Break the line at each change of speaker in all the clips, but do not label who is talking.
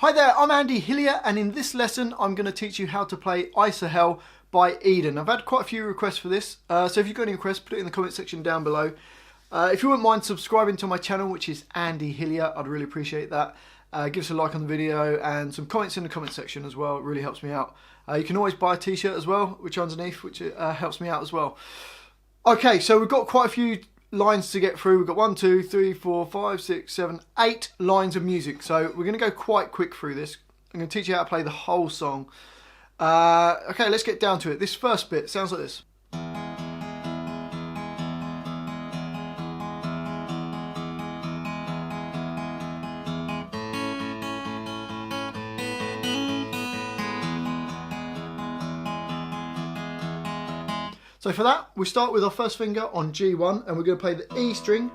Hi there, I'm Andy Hillier, and in this lesson I'm going to teach you how to play Isohel by Eden. I've had quite a few requests for this, so if you've got any requests, put it in the comment section down below. If you wouldn't mind subscribing to my channel, which is Andy Hillier, I'd really appreciate that. Give us a like on the video and some comments in the comment section as well, it really helps me out. You can always buy a t-shirt as well, which underneath, which helps me out as well. Okay, so we've got quite a few lines to get through. We've got 1, 2, 3, 4, 5, 6, 7, 8 lines of music. So we're going to go quite quick through this. I'm going to teach you how to play the whole song. Okay, let's get down to it. This first bit sounds like this. So for that, we start with our first finger on G1, and we're going to play the E string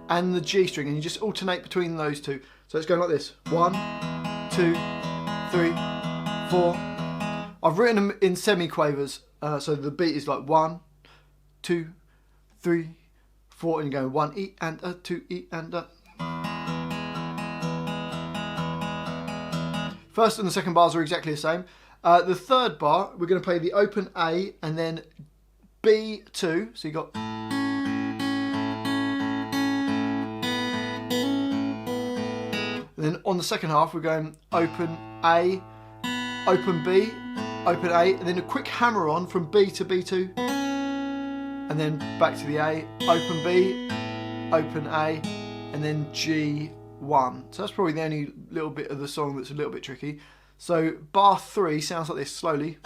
and the G string, and you just alternate between those two. So it's going like this: 1, 2, 3, 4. I've written them in semiquavers, so the beat is like 1, 2, 3, 4, and you go 1 E and a, 2 E and a. First and the second bars are exactly the same. The third bar, we're going to play the open A and then B2, so you got, and then on the second half we're going open A, open B, open A, and then a quick hammer on from B to B2, and then back to the A, open B, open A, and then G1. So that's probably the only little bit of the song that's a little bit tricky. So bar 3 sounds like this slowly.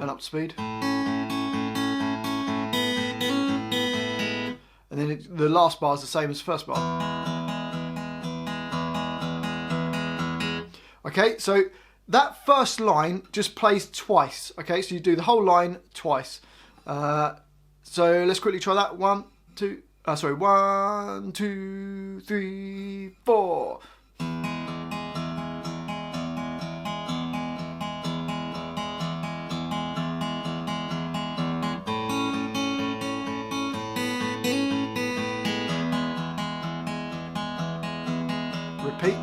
Up speed, and then the last bar is the same as the first bar. Okay, so that first line just plays twice. Okay, so you do the whole line twice. So let's quickly try that. 1, 2, 3, 4. Repeat.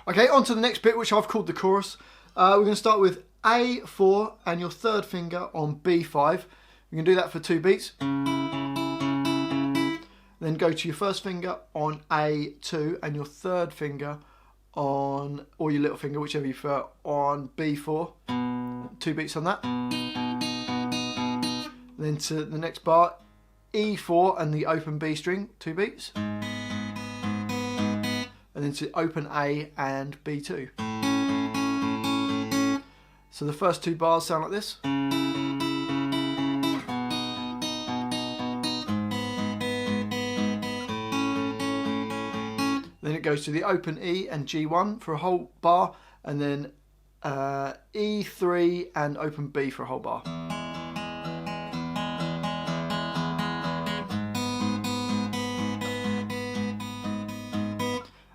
Okay, on to the next bit, which I've called the chorus. We're going to start with A4 and your third finger on B5. You can do that for 2 beats. Then go to your first finger on A2 and your third finger on, or your little finger, whichever you prefer, on B4. 2 beats on that. Then to the next bar, E4 and the open B string, 2 beats. And then to open A and B2. So the first 2 bars sound like this. Then it goes to the open E and G1 for a whole bar, and then E3 and open B for a whole bar.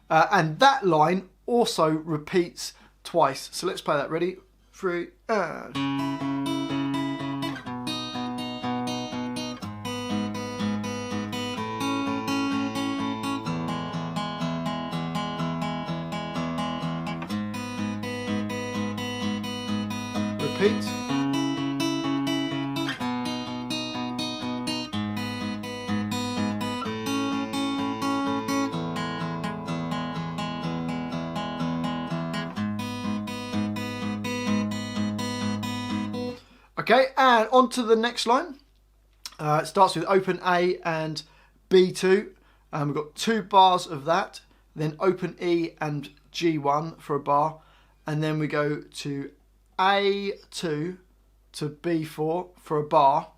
And that line also repeats twice. So let's play that. Ready? 3 and... repeat. Okay, and on to the next line. It starts with open A and B2. We've got 2 bars of that. Then open E and G1 for a bar. And then we go to A2 to B4 for a bar.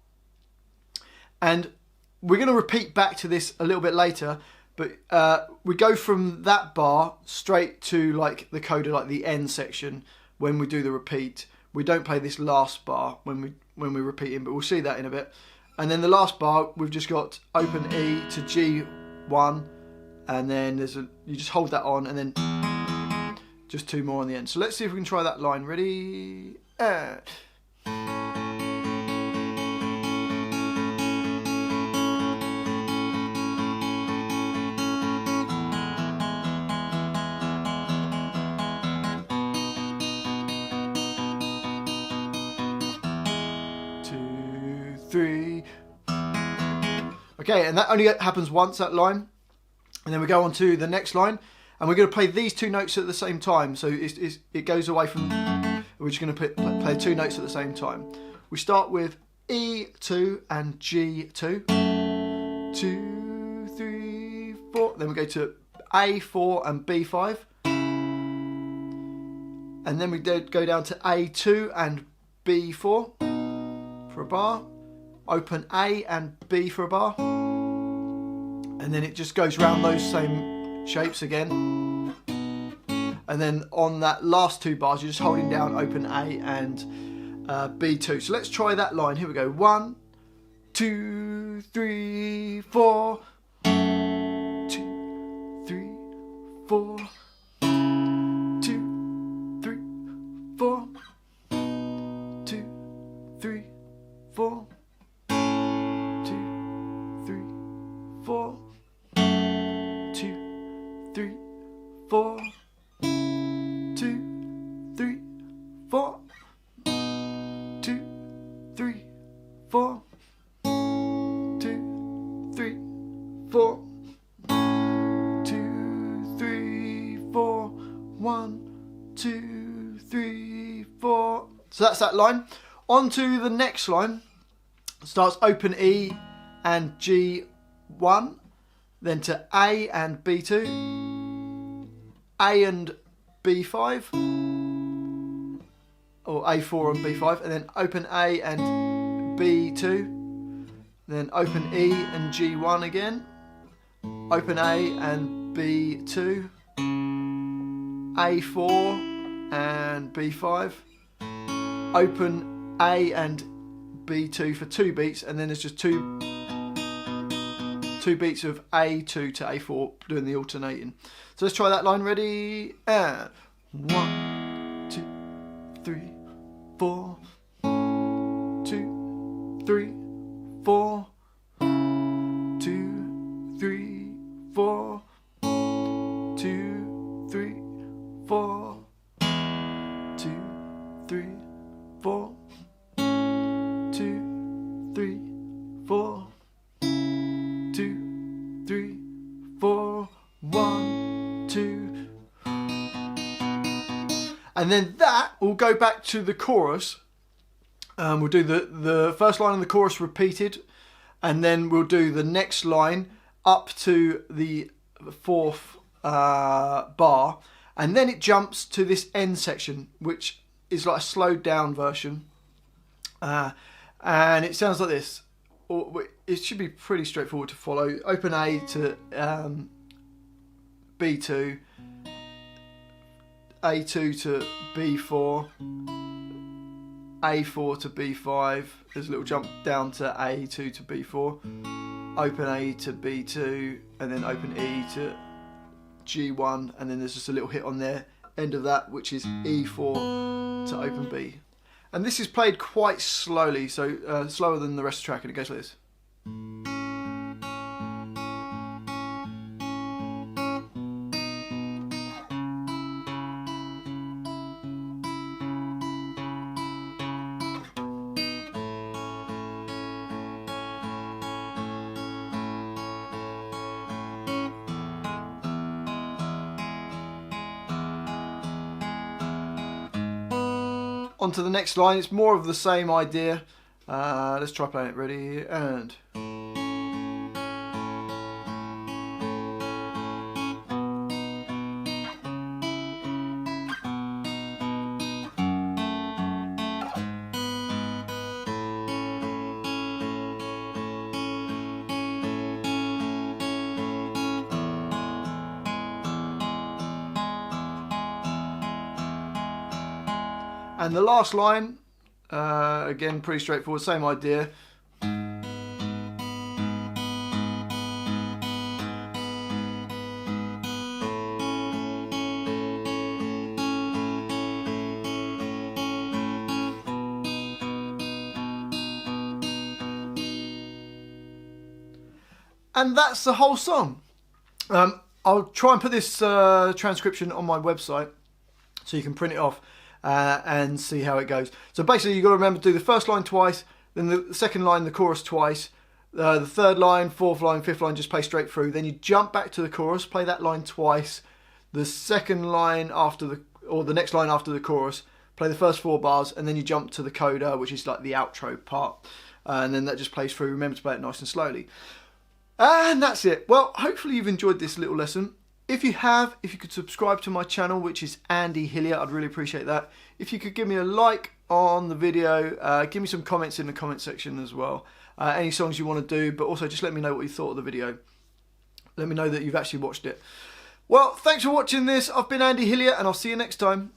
And we're going to repeat back to this a little bit later, but we go from that bar straight to like the coda, like the end section when we do the repeat. We don't play this last bar when we're repeating, but we'll see that in a bit. And then the last bar, we've just got open E to G1, and then you just hold that on, and then just 2 more on the end. So let's see if we can try that line. Ready? And... three. Okay, and that only happens once, that line. And then we go on to the next line, and we're going to play these 2 notes at the same time. So it goes away from, we're just going to play 2 notes at the same time. We start with E2 and G2. 2, 3, 4. Then we go to A4 and B5. And then we go down to A2 and B4 for a bar. Open A and B for a bar, and then it just goes round those same shapes again. And then on that last 2 bars, you're just holding down open A and B2. So let's try that line. Here we go. 1, 2, 3, 4. 2, 3, 4. 2, 3, 4. 2, 3, 4. 4, 2, 3, 4, 2, 3, 4, 2, 3, 4, 2, 3, 4, 2, 3, 4, 1, 2, 3, 4. So that's that line. On to the next line. Starts open E and G1, then to A and B2, A and B5, or A4 and B5, and then open A and B2, then open E and G1 again, open A and B2, A4 and B5, open A and B2 for 2 beats, and then there's just two beats of A2 to A4 doing the alternating. So let's try that line. Ready? And 1, 2, 3, 4. 2, 3, 4. 2, 3, 4. 2, 3, 4. 2, 3, 4. 2, 3, 4. 2, 3, 4. 1, 2. And then that will go back to the chorus. We'll do the first line of the chorus repeated, and then we'll do the next line up to the 4th bar, and then it jumps to this end section, which is like a slowed down version, and it sounds like this. It should be pretty straightforward to follow. Open A to B2, A2 to B4, A4 to B5, there's a little jump down to A2 to B4, open A to B2, and then open E to G1, and then there's just a little hit on there, end of that, which is E4 to open B. And this is played quite slowly, so slower than the rest of the track, and it goes like this. On to the next line. It's more of the same idea. Let's try playing it. Ready? And... And the last line, again, pretty straightforward, same idea. And that's the whole song. I'll try and put this transcription on my website so you can print it off and see how it goes. So basically you've got to remember to do the first line twice, then the second line, the chorus twice, the third line, fourth line, fifth line, just play straight through. Then you jump back to the chorus, play that line twice, the second line after the next line after the chorus, play the first 4 bars, and then you jump to the coda, which is like the outro part. And then that just plays through. Remember to play it nice and slowly. And that's it. Well, hopefully you've enjoyed this little lesson. If you have, if you could subscribe to my channel, which is Andy Hillier, I'd really appreciate that. If you could give me a like on the video, give me some comments in the comment section as well. Any songs you want to do, but also just let me know what you thought of the video. Let me know that you've actually watched it. Well, thanks for watching this. I've been Andy Hillier, and I'll see you next time.